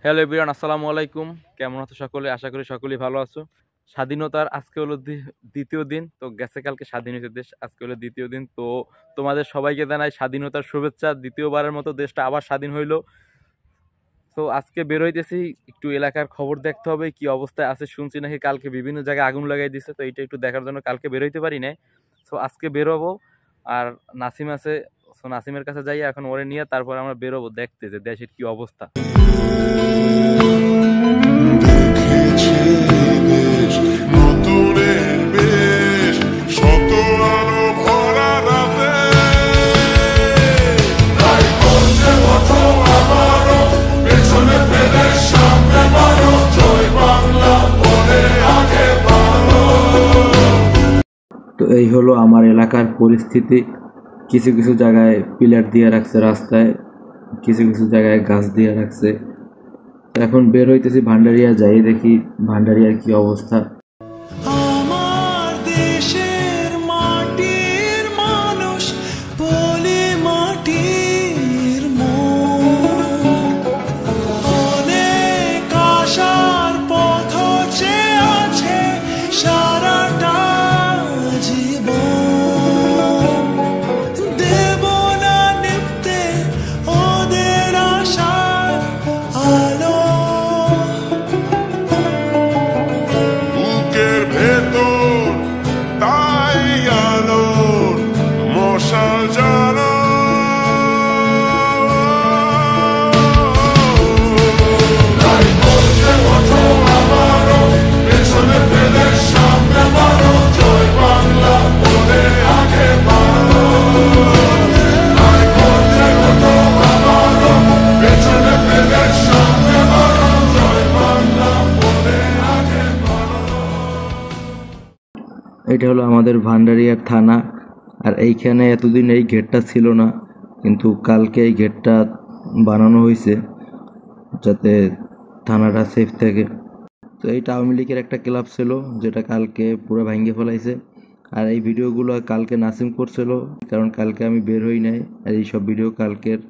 Hello everyone, আসসালামু আলাইকুম। কেমন আছো সকলে? আশা করি সকলেই ভালো আছো। স্বাধীনতার আজকে হলো দ্বিতীয় দিন। তো গেছে কালকে স্বাধীন হয়েছে দেশ, আজকে হলো দ্বিতীয় দিন। তো তোমাদের সবাইকে জানাই স্বাধীনতার শুভেচ্ছা। দ্বিতীয়বারের মতো দেশটা আবার স্বাধীন হইলো। তো আজকে বের হইতেছি, একটু এলাকার খবর দেখতে হবে কি অবস্থায় আছে। শুনছি নাকি কালকে বিভিন্ন জায়গায় আগুন লাগাই দিছে, তো এটা একটু দেখার জন্য কালকে বের হইতে পারি নাই। তো আজকে বেরোবো। আর নাসিম আছে, নাসিমের কাছে যাই এখন, ওরে নিয়ে তারপর আমরা বেরোবো দেখতে যে দেশের কি অবস্থা। তো এই হলো আমার এলাকার পরিস্থিতি। কিছু কিছু জায়গায় পিলার দিয়ে রাখছে রাস্তায়, কিছু কিছু জায়গায় গাছ দিয়ে রাখছে। এখন বের হইতেছি, ভান্ডারিয়া যাই, দেখি ভান্ডারিয়ার কি অবস্থা। এটা হলো আমাদের ভান্ডারিয়ার থানা। আর এইখানে এতদিন এই গেটটা ছিল না, কিন্তু কালকে এই গেটটা বানানো হয়েছে যাতে থানাটা সেফ থাকে। তো এইটা আওয়ামী লীগের একটা ক্লাব ছিল, যেটা কালকে পুরো ভাঙ্গে ফেলাইছে। আর এই ভিডিওগুলো কালকে নাসিম করছিল, কারণ কালকে আমি বের হই নাই। আর এইসব ভিডিও কালকের।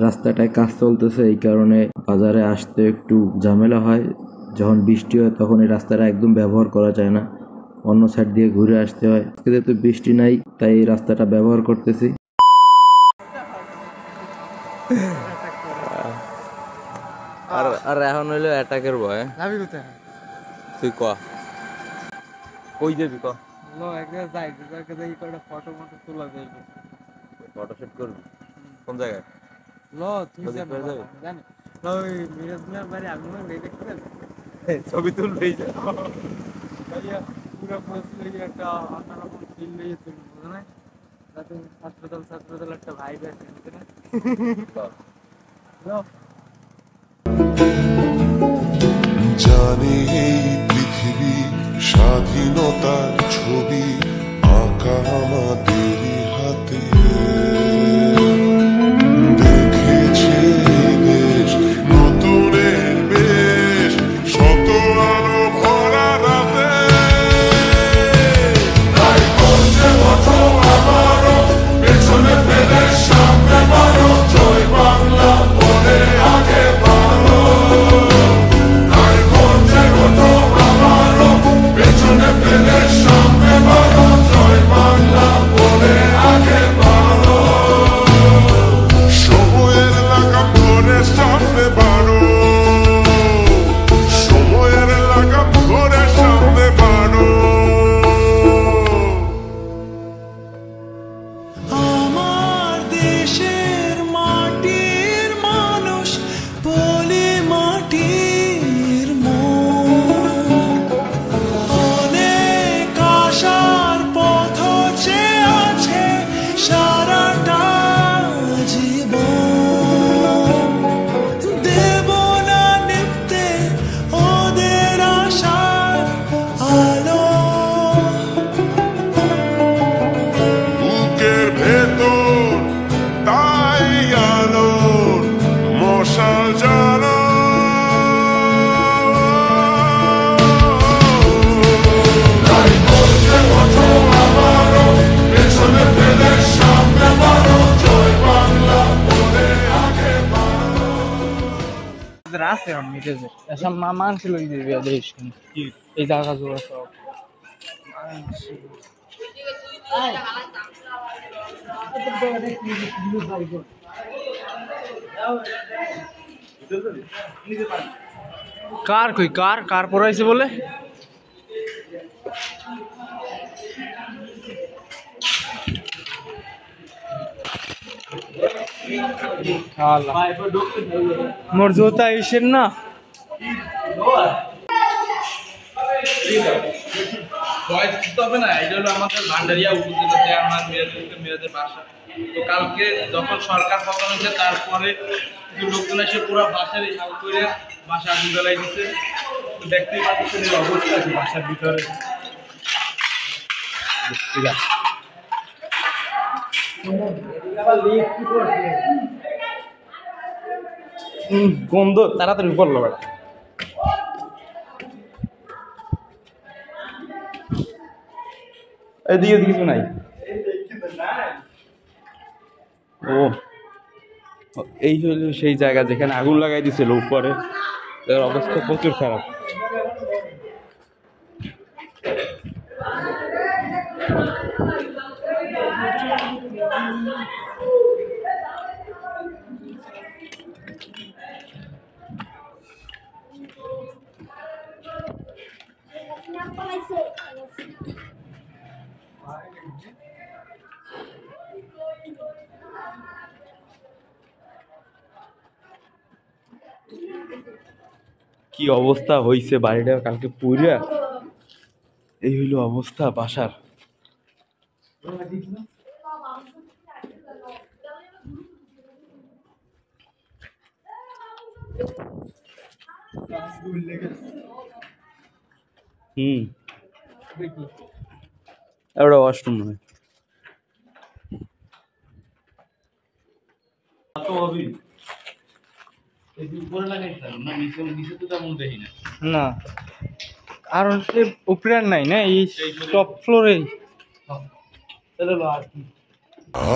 রাস্তাটায় কাজ চলতেছে, এই কারণে বাজারে আসতে একটু ঝামেলা হয়। যখন বৃষ্টি হয় তখন এই রাস্তাটা একদম ব্যবহার করা যায় না, অন্য সাইড দিয়ে ঘুরে আসতে হয়। যেহেতু বৃষ্টি নাই তাই এই রাস্তাটা ব্যবহার করতেছি। আর এখন হইলো অ্যাটাকের ভয়। যাবি কোথায়? তুই কই যাবি ক? লো একবার যাই, যাই করে ফটো তোলা যাবে। ফটো শুট করবি কোন জায়গায়? লো তুই যাবি জানি? লো ওই মিরাজ মিয়ার বাড়ি আগুন লাগে দেখছেন? ছবি তুলবি যা। ভাইয়া পুরো বসলে একটা অন্যরকম ফিল নিয়ে তুমি বুঝো না? যাতে হাসপাতাল একটা ভাইব আছে না? লো জানি এই পৃথিবী স্বাধীনতার ছবি আঁকা আমাদেরই হাতে। দেখেছি দেশ নতুনের বেশ, শত আলো ভরা রাতে। তাই করছে মতো আবারও পেছনে ফেলে সামনে বাড়ো, জয় বাংলা বলে আগে বাড়ো। পেছনে ফেলে সামনে বাড়ো, জয় বাংলা। আছে মিটেছে এসব মান ছিল দেশ এই জায়গা জোড়া সব কার কই কার কার পড়াইছে বলে মোর জোতা ইসের না তবে না এটা হলো আমাদের ভান্ডারিয়া উপজেলাতে আমার মেয়েদের বাসা। তো কালকে যখন সরকার পতন হয়েছে তারপরে কিছু লোকজন এসে পুরো বাসার এই হাল করে বাসা আগুন জ্বালাই দিচ্ছে। তো দেখতেই পাচ্ছেন এই অবস্থা কি বাসার ভিতরে। গন্ধ তাড়াতাড়ি পড়লো বেড়া এদিকে কিছু নাই। ও এই হলো সেই জায়গা যেখানে আগুন লাগাই দিছিল উপরে, এর অবস্থা প্রচুর খারাপ। কি অবস্থা হইছে বাড়িটা কালকে পুরা, এই হইলো অবস্থা বাসার। ওটা ওয়াশরুম নয় না আর উপরে আর নাই না এই টপ ফ্লোরে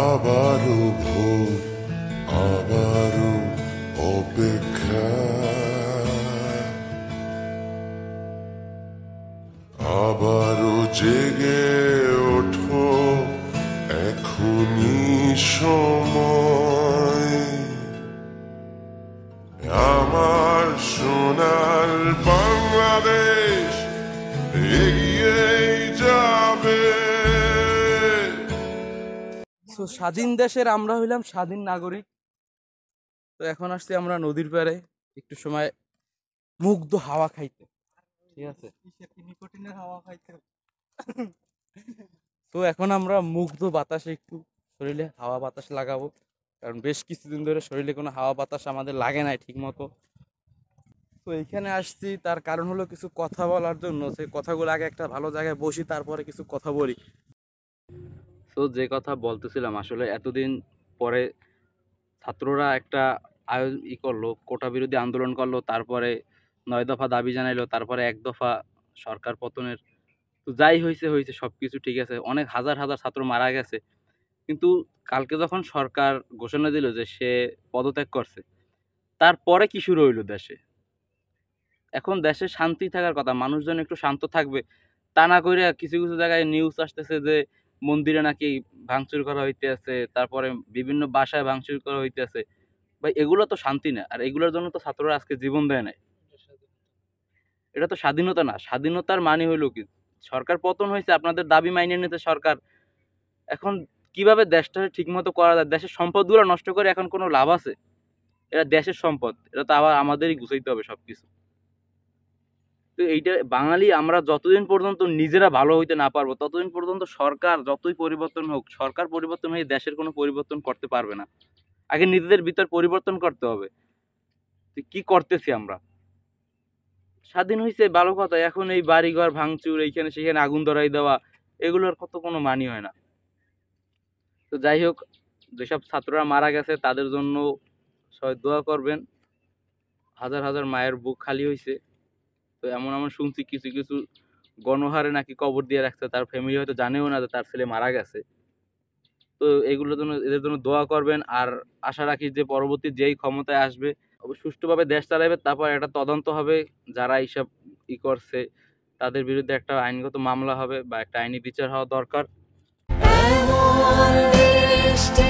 আবারও ভোর আবারও অপেক্ষা আবারও জেগে ওঠো এখনই সময় আমার সোনার বাংলাদেশ এগিয়েই যাবে। তো স্বাধীন দেশের আমরা হইলাম স্বাধীন নাগরিক। তো এখন আসছি আমরা নদীর পাড়ে একটু সময় মুগ্ধ হাওয়া খাইতে, ঠিক আছে। হাওয়া খাইতে তো এখন আমরা মুগ্ধ বাতাসে একটু শরীরে হাওয়া বাতাস লাগাবো, কারণ বেশ কিছুদিন ধরে শরীরে কোনো হাওয়া বাতাস আমাদের লাগে নাই ঠিক মতো। তো এইখানে আসছি তার কারণ হলো কিছু কথা বলার জন্য। সেই কথাগুলো আগে একটা ভালো জায়গায় বসি, তারপরে কিছু কথা বলি। তো যে কথা বলতেছিলাম, আসলে এতদিন পরে ছাত্ররা একটা করলো, কোটা বিরোধী আন্দোলন করলো, তারপরে 9 দফা দাবি জানাইলো, তারপরে 1 দফা সরকার পতনের। তো যাই হয়েছে হয়েছে, সবকিছু ঠিক আছে। অনেক হাজার হাজার ছাত্র মারা গেছে, কিন্তু কালকে যখন সরকার ঘোষণা দিল যে সে পদত্যাগ করছে, তারপরে কি শুরু হইলো দেশে। এখন দেশে শান্তি থাকার কথা, মানুষজন একটু শান্ত থাকবে, তা না করে কিছু কিছু জায়গায় নিউজ আসতেছে যে মন্দিরে নাকি ভাঙচুর করা হইতেছে, তারপরে বিভিন্ন বাসায় ভাঙচুর করা হইতেছে। ভাই এগুলো তো শান্তি না, আর এগুলোর জন্য তো ছাত্ররা আজকে জীবন দেয় নাই। এটা তো স্বাধীনতা না। স্বাধীনতার মানে হইলো কি, সরকার পতন হয়েছে, আপনাদের দাবি মাইনে নিতে সরকার। এখন কিভাবে দেশটা ঠিক মতো করা যায়, দেশের সম্পদগুলো নষ্ট করে এখন কোনো লাভ আছে? এটা দেশের সম্পদ, এটা তো আবার আমাদেরই গুছাইতে হবে সবকিছু। তো এইটা বাঙালি আমরা যতদিন পর্যন্ত নিজেরা ভালো হইতে না পারবো, ততদিন পর্যন্ত সরকার যতই পরিবর্তন হোক, সরকার পরিবর্তন হয়ে দেশের কোনো পরিবর্তন করতে পারবে না। আগে নিজেদের ভিতর পরিবর্তন করতে হবে। কি করতেছি আমরা? স্বাধীন হয়েছে ভালো কথা, এখন এই বাড়িঘর ভাঙচুর, এইখানে সেখানে আগুন ধরাই দেওয়া, এগুলোর কত কোনো মানি হয় না। তো যাই হোক, যেসব ছাত্ররা মারা গেছে তাদের জন্য সবাই দোয়া করবেন। হাজার হাজার মায়ের বুক খালি হয়েছে। তো এমন এমন শুনছি কিছু কিছু গণহারে নাকি কবর দিয়ে রাখছে, তার ফ্যামিলি হয়তো জানেও না যে তার ছেলে মারা গেছে। তো এগুলোর জন্য, এদের জন্য দোয়া করবেন। আর আশা রাখি যে পরবর্তী যেই ক্ষমতায় আসবে সুষ্ঠুভাবে দেশ চালাবে, তারপর একটা তদন্ত হবে, যারা এইসব করছে তাদের বিরুদ্ধে একটা আইনগত মামলা হবে বা একটা আইনি বিচার হওয়া দরকার। এমন দেশটি